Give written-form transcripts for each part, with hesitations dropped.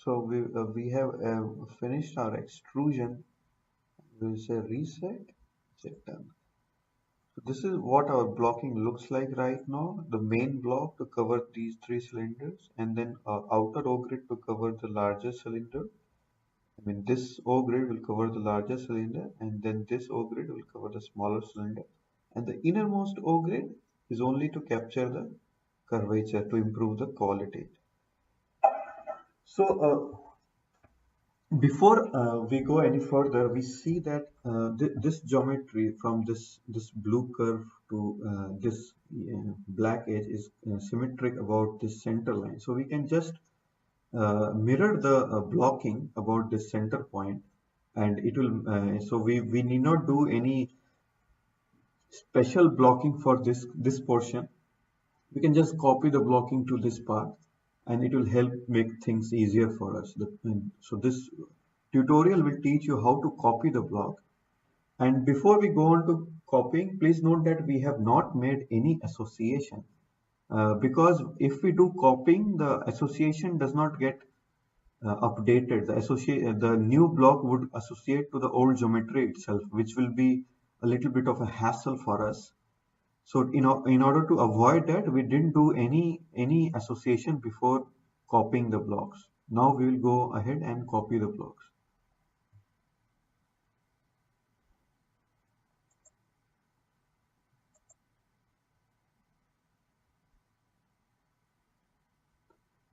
So we have finished our extrusion. We'll say reset, set done. So this is what our blocking looks like right now. The main block to cover these three cylinders, and then outer O grid to cover the larger cylinder. I mean, this O grid will cover the larger cylinder, and then this O grid will cover the smaller cylinder. And the innermost O grid is only to capture the curvature to improve the quality. So before we go any further, we see that this geometry from this blue curve to this black edge is symmetric about this center line. So we can just mirror the blocking about this center point, and it will. So we need not do any special blocking for this portion. We can just copy the blocking to this part, and it will help make things easier for us. So this tutorial will teach you how to copy the block. And before we go on to copying, please note that we have not made any association, because if we do copying, the association does not get updated. The new block would associate to the old geometry itself, which will be a little bit of a hassle for us. So in order to avoid that, we didn't do any association before copying the blocks. Now we will go ahead and copy the blocks.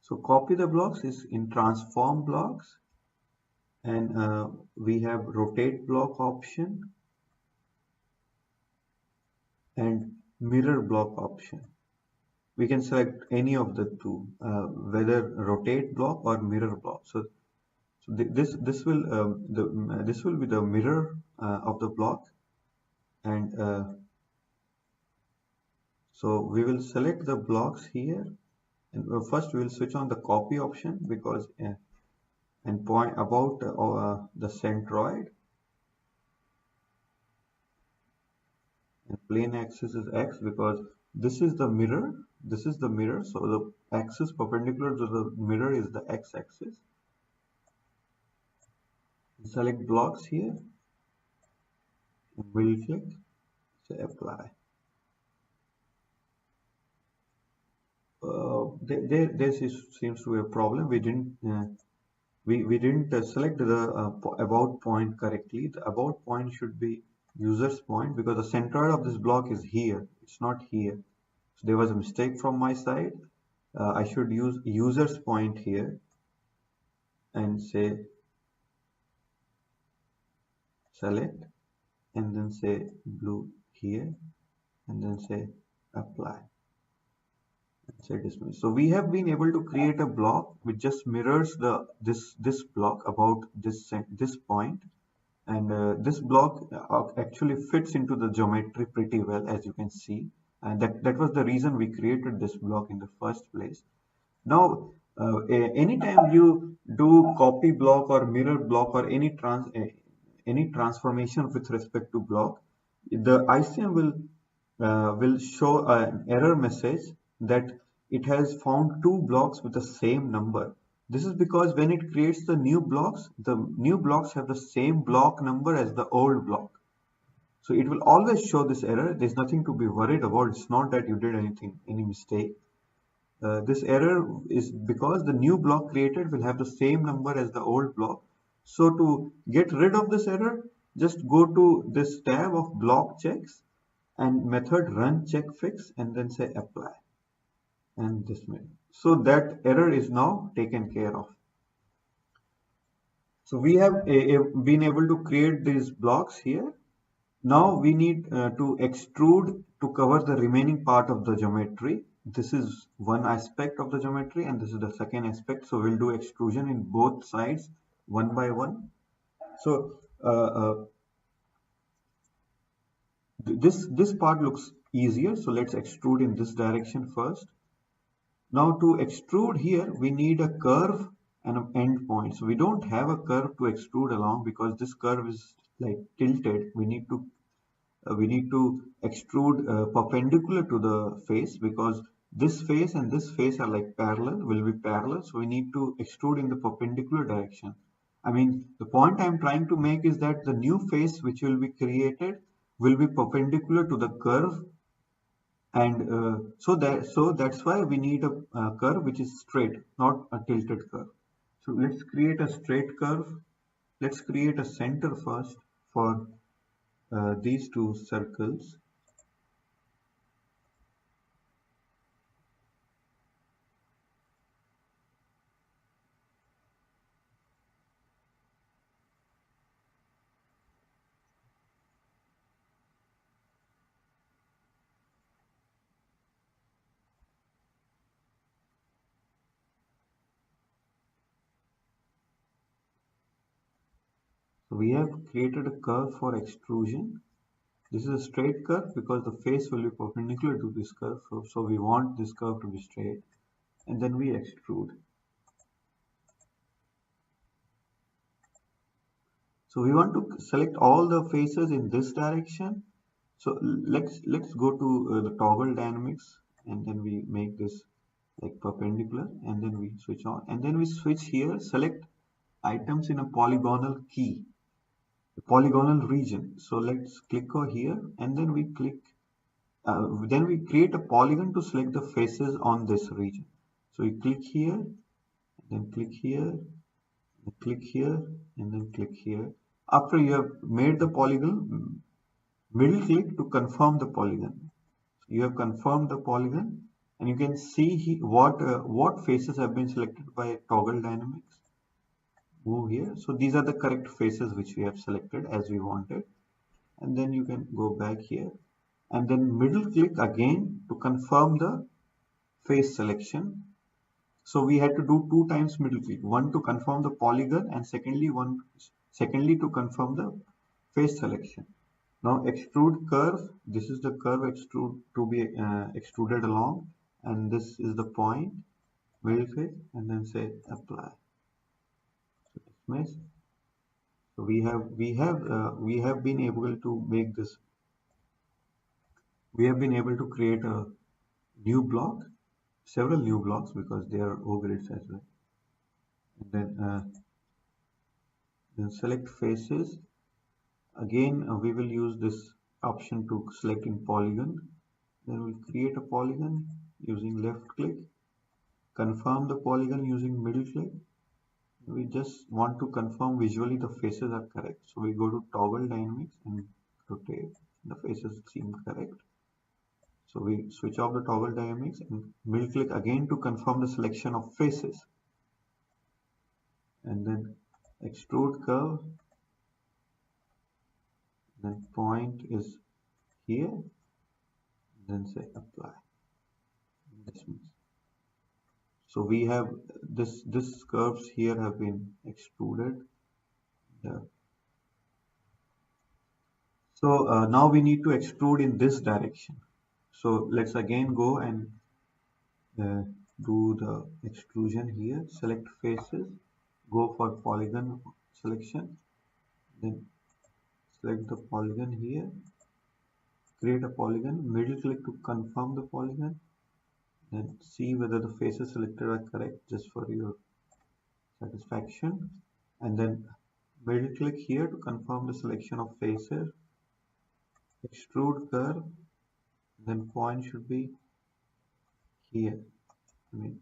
So copy the blocks is in transform blocks, and we have rotate block option and mirror block option. We can select any of the two, whether rotate block or mirror block. So this will be the mirror of the block, and so we will select the blocks here, and first we will switch on the copy option because and point about the centroid, and plane axis is X because this is the mirror. This is the mirror, so the axis perpendicular to the mirror is the X axis. Select blocks here, and we'll click, say apply. There seems to be a problem. We didn't select the about point correctly. The about point should be user's point because the centroid of this block is here. It's not here. So there was a mistake from my side. I should use user's point here and say select, and then say blue here, and then say apply. Say dismiss. So we have been able to create a block which just mirrors this block about this point, and this block actually fits into the geometry pretty well, as you can see, and that was the reason we created this block in the first place. Now anytime you do copy block or mirror block or any transformation with respect to block, the ICEM will show an error message that it has found two blocks with the same number. This is because when it creates the new blocks have the same block number as the old block. So it will always show this error. There's nothing to be worried about. It's not that you did any mistake. This error is because the new block created will have the same number as the old block. So to get rid of this error, just go to this tab of block checks and method run check fix, and then say apply and dismiss. So that error is now taken care of. So we have been able to create these blocks here. Now we need to extrude to cover the remaining part of the geometry. This is one aspect of the geometry, and this is the second aspect. So we'll do extrusion in both sides one by one. So this part looks easier. So let's extrude in this direction first. Now to extrude here, we need a curve and an end point. So we don't have a curve to extrude along because this curve is like tilted. We need to extrude perpendicular to the face because this face and this face are like parallel, will be parallel, so we need to extrude in the perpendicular direction. I mean, the point I'm trying to make is that the new face which will be created will be perpendicular to the curve, and so that's why we need a curve which is straight, not a tilted curve. So let's create a straight curve. Let's create a center first for these two circles. So we have created a curve for extrusion. This is a straight curve because the face will be perpendicular to this curve. So we want this curve to be straight, and then we extrude. So we want to select all the faces in this direction. So let's go to the toggle dynamics, and then we make this like perpendicular, and then we switch on, and then we switch here, select items in a polygonal key, a polygonal region. So let's click over here, and then we click. Then we create a polygon to select the faces on this region. So you click here, then click here, then click here, and then click here. After you have made the polygon, middle click to confirm the polygon. So you have confirmed the polygon, and you can see what faces have been selected by toggle dynamics. Move here. So these are the correct faces which we have selected as we wanted. And then you can go back here, and then middle click again to confirm the face selection. So we had to do 2 times middle click, one to confirm the polygon, and secondly to confirm the face selection. Now extrude curve. This is the curve extrude to be extruded along, and this is the point. Middle click and then say apply. So dismiss. So we have been able to make this. We have been able to create a new block, several new blocks because they are O grids as well. And then select faces. Again, we will use this option to select in polygon. Then we'll create a polygon using left click. Confirm the polygon using middle click. We just want to confirm visually the faces are correct. So we go to toggle dynamics and rotate. The faces seem correct. So we switch off the toggle dynamics and middle click again to confirm the selection of faces. And then extrude curve. Then point is here. Then say apply. Dismiss. So we have this curves here have been extruded. Yeah. So now we need to extrude in this direction. So let's again go and uh, do the extrusion here. Select faces, go for polygon selection, then select the polygon here, create a polygon, middle click to confirm the polygon, then see whether the faces selected are correct just for your satisfaction, and then middle click here to confirm the selection of faces, extrude curve, then point should be here. I mean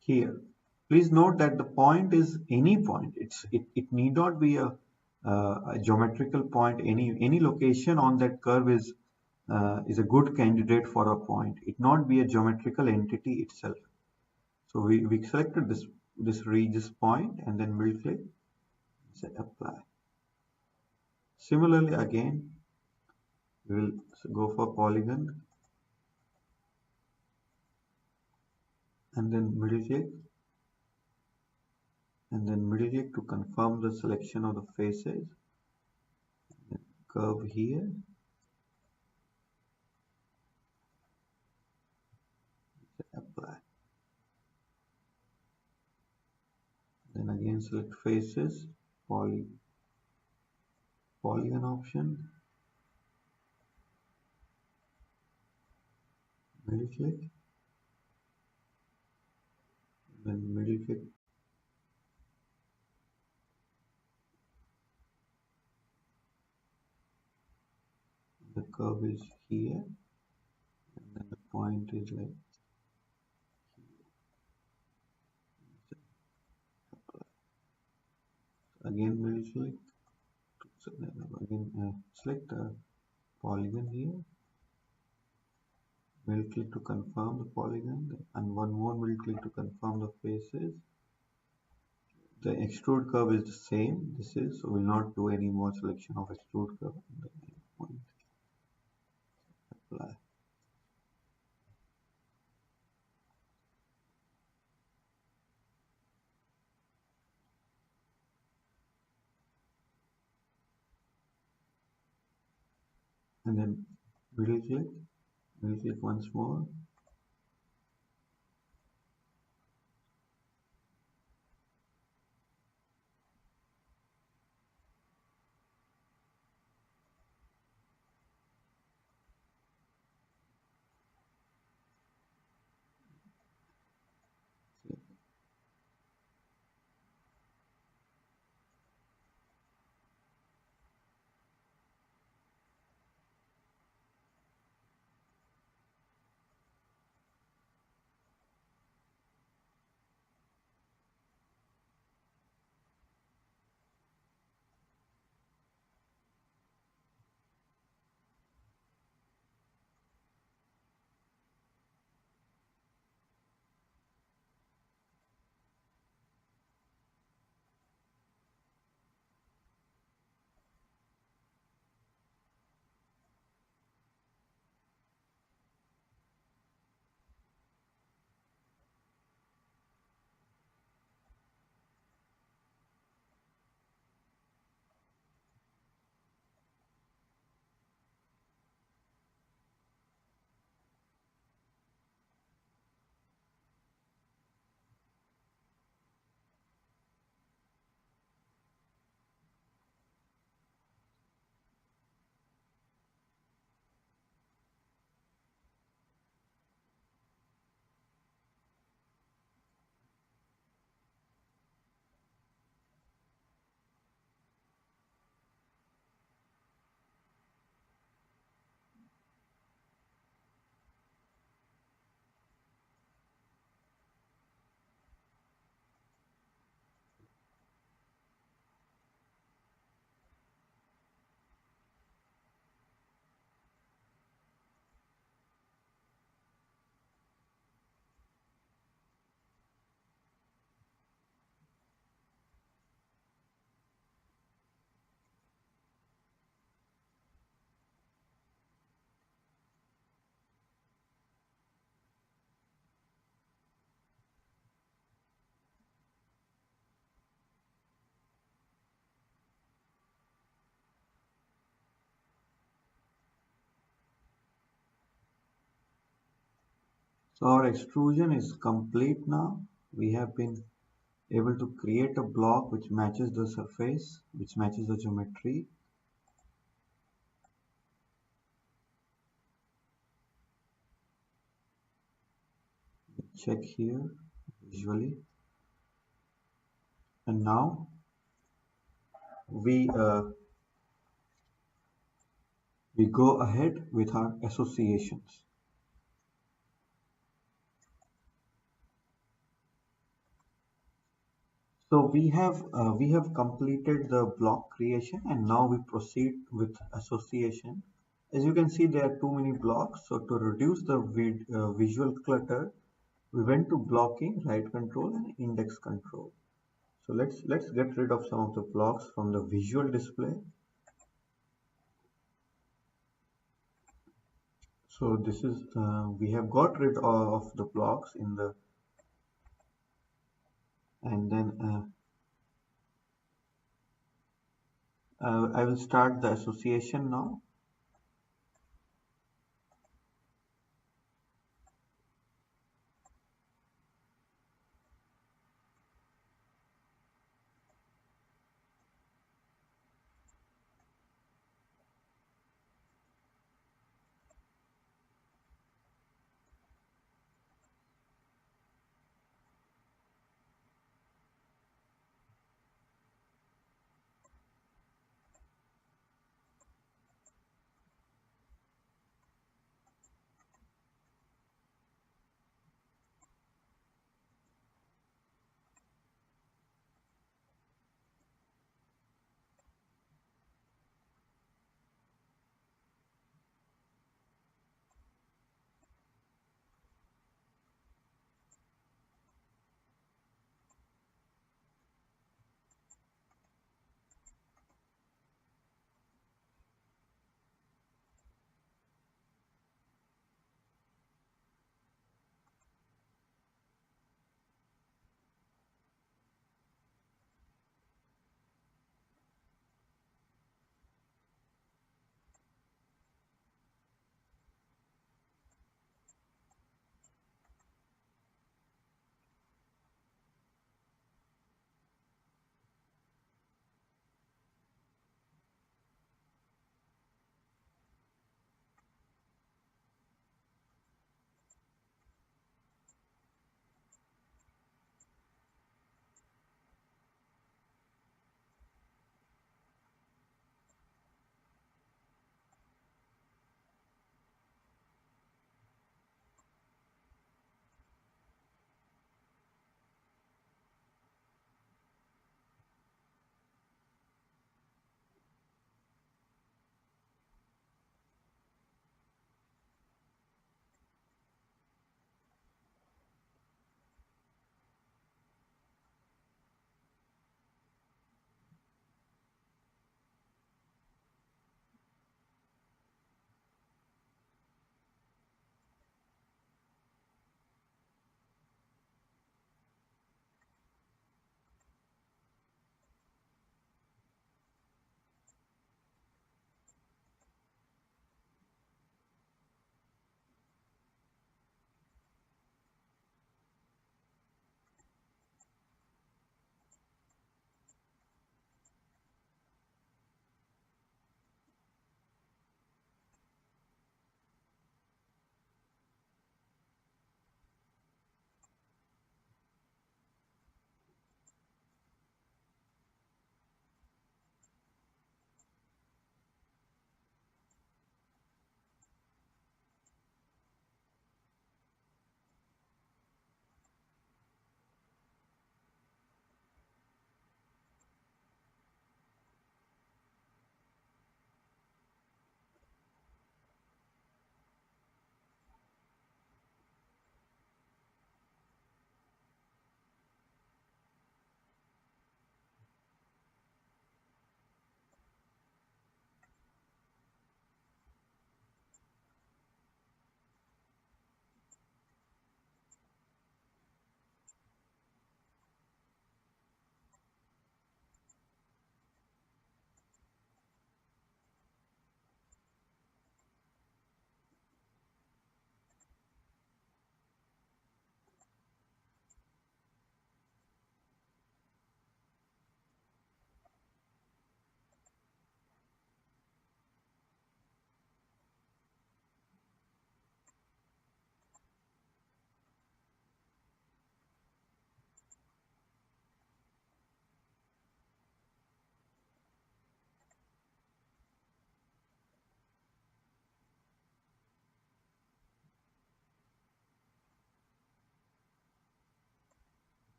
here. Please note that the point is any point. It need not be a geometrical point. Any location on that curve is a good candidate for a point. It not be a geometrical entity itself. So we selected this point and then middle click, say apply. Similarly again we will go for polygon and then middle click, and then middle click to confirm the selection of the faces. Curve here, apply. Then again select faces, polygon option, middle click, then middle click, the curve is here, and then the point is like again middle click, so then again select the polygon here, middle click to confirm the polygon, and one more middle click to confirm the faces. The extrude curve is the same. This is, so we'll not do any more selection of extrude curve. And then point, apply. And then middle click once more. So our extrusion is complete now. We have been able to create a block which matches the surface, which matches the geometry. Check here visually. And now we go ahead with our associations. So we have completed the block creation, and now we proceed with association. As you can see, there are too many blocks. So to reduce the visual clutter, we went to blocking, right control, and index control. So let's get rid of some of the blocks from the visual display. So this is we have got rid of the blocks in the, and then I will start the association now.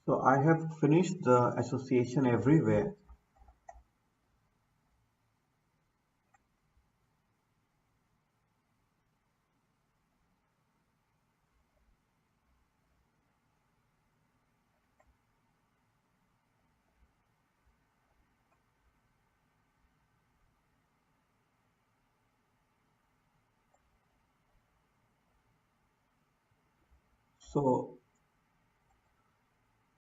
So I have finished the association everywhere. So